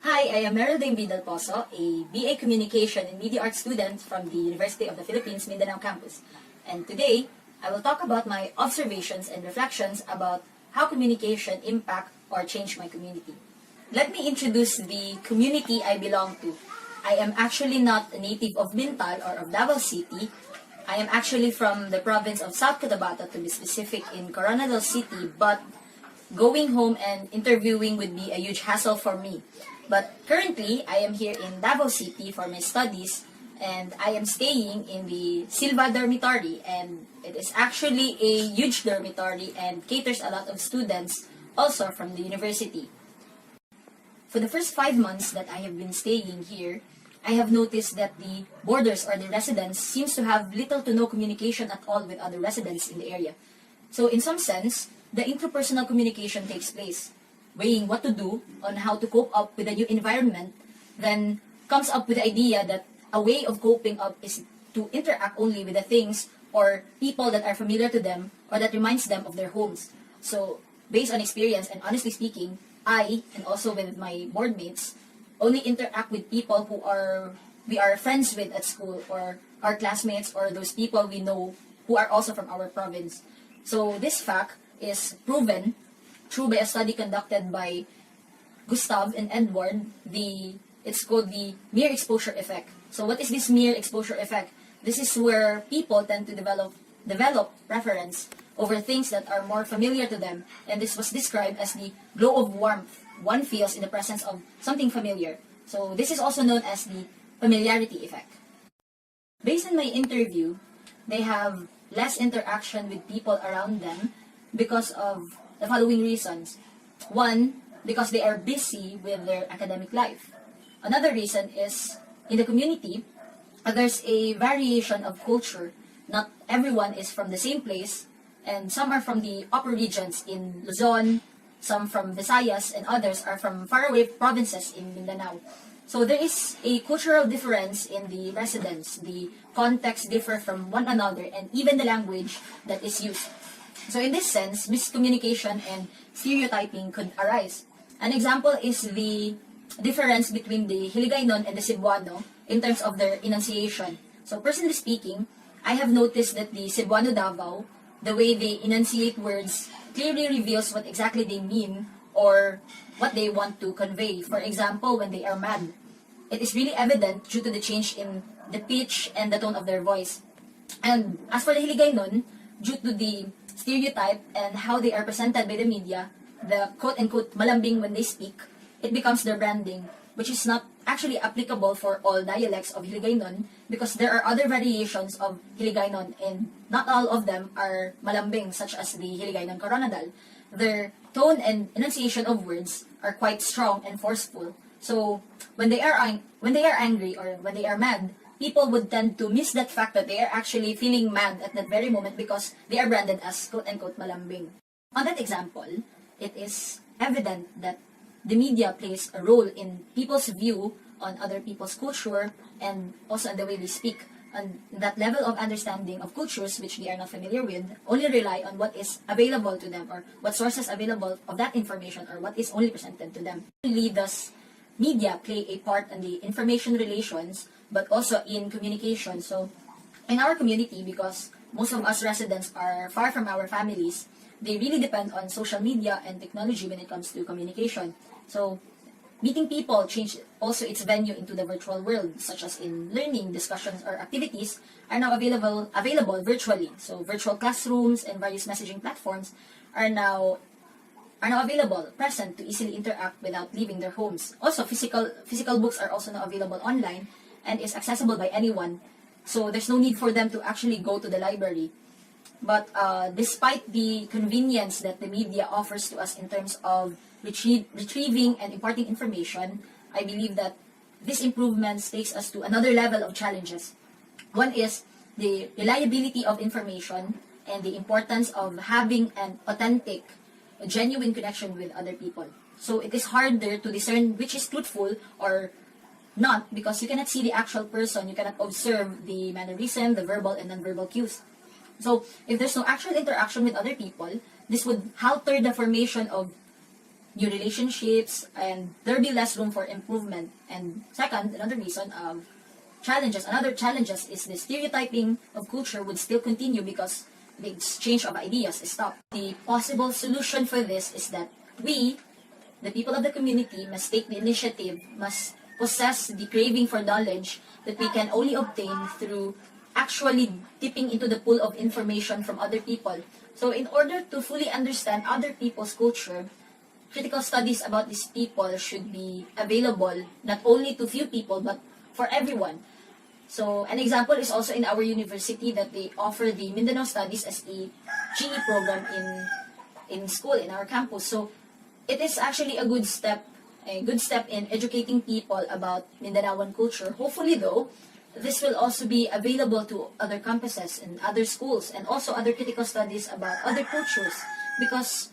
Hi, I am Marylle Delposo, a BA Communication and Media Arts student from the University of the Philippines, Mindanao campus. And today, I will talk about my observations and reflections about how communication impact or change my community. Let me introduce the community I belong to. I am actually not a native of Mintal or of Davao City. I am actually from the province of South Cotabato, to be specific, in Coronadal City, but going home and interviewing would be a huge hassle for me. But currently, I am here in Davao City for my studies, and I am staying in the Silva dormitory, and it is actually a huge dormitory and caters a lot of students also from the university. For the first 5 months that I have been staying here, I have noticed that the boarders or the residents seems to have little to no communication at all with other residents in the area. So in some sense, the interpersonal communication takes place, weighing what to do on how to cope up with a new environment, then comes up with the idea that a way of coping up is to interact only with the things or people that are familiar to them or that reminds them of their homes. So based on experience and honestly speaking, I, and also with my board mates, only interact with people we are friends with at school, or our classmates, or those people we know who are also from our province. So this fact is proven true by a study conducted by Gustav and Edward. It's called the mere exposure effect. So what is this mere exposure effect? This is where people tend to develop preference over things that are more familiar to them, and this was described as the glow of warmth one feels in the presence of something familiar. So this is also known as the familiarity effect. Based on my interview, they have less interaction with people around them because of the following reasons. One, because they are busy with their academic life. Another reason is, in the community, there's a variation of culture. Not everyone is from the same place, and some are from the upper regions in Luzon, some from Visayas, and others are from faraway provinces in Mindanao. So there is a cultural difference in the residents. The contexts differ from one another, and even the language that is used. So in this sense, miscommunication and stereotyping could arise. An example is the difference between the Hiligaynon and the Cebuano in terms of their enunciation. So personally speaking, I have noticed that the Cebuano Davao, the way they enunciate words, clearly reveals what exactly they mean or what they want to convey. For example, when they are mad, it is really evident due to the change in the pitch and the tone of their voice. And as for the Hiligaynon, due to the stereotype and how they are presented by the media, the quote-unquote malambing when they speak, it becomes their branding, which is not actually applicable for all dialects of Hiligaynon, because there are other variations of Hiligaynon and not all of them are malambing, such as the Hiligaynon Coronadal. Their tone and enunciation of words are quite strong and forceful. So when they are angry or when they are mad, people would tend to miss that fact that they are actually feeling mad at that very moment because they are branded as quote-unquote malambing. On that example, it is evident that the media plays a role in people's view on other people's culture and also on the way they speak. And that level of understanding of cultures which they are not familiar with only rely on what is available to them or what sources available of that information or what is only presented to them. Thus, media play a part in the information relations but also in communication. So in our community, because most of us residents are far from our families, they really depend on social media and technology when it comes to communication. So meeting people changed also its venue into the virtual world, such as in learning, discussions, or activities are now available virtually. So virtual classrooms and various messaging platforms are now available, present to easily interact without leaving their homes. Also, physical books are also now available online and is accessible by anyone. So there's no need for them to actually go to the library. But despite the convenience that the media offers to us in terms of retrieving and imparting information, I believe that these improvements takes us to another level of challenges. One is the reliability of information and the importance of having an authentic, genuine connection with other people. So it is harder to discern which is truthful or not, because you cannot see the actual person, you cannot observe the mannerism, the verbal and non-verbal cues. So if there's no actual interaction with other people, this would halter the formation of new relationships, and there'll be less room for improvement. And second, another reason of another challenges is the stereotyping of culture would still continue because the exchange of ideas is stopped. The possible solution for this is that we, the people of the community, must take the initiative, must possess the craving for knowledge that we can only obtain through actually dipping into the pool of information from other people. So in order to fully understand other people's culture, critical studies about these people should be available not only to few people but for everyone. So an example is also in our university that they offer the Mindanao Studies as a GE program in school, in our campus. So it is actually a good step in educating people about Mindanaoan culture. Hopefully though, this will also be available to other campuses and other schools and also other critical studies about other cultures, because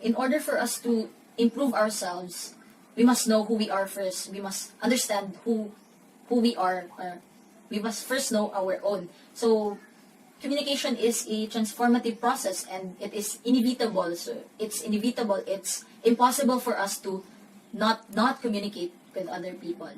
in order for us to improve ourselves, we must know who we are first. We must understand who we are. We must first know our own. So communication is a transformative process and it is inevitable. So it's inevitable. It's impossible for us to not communicate with other people.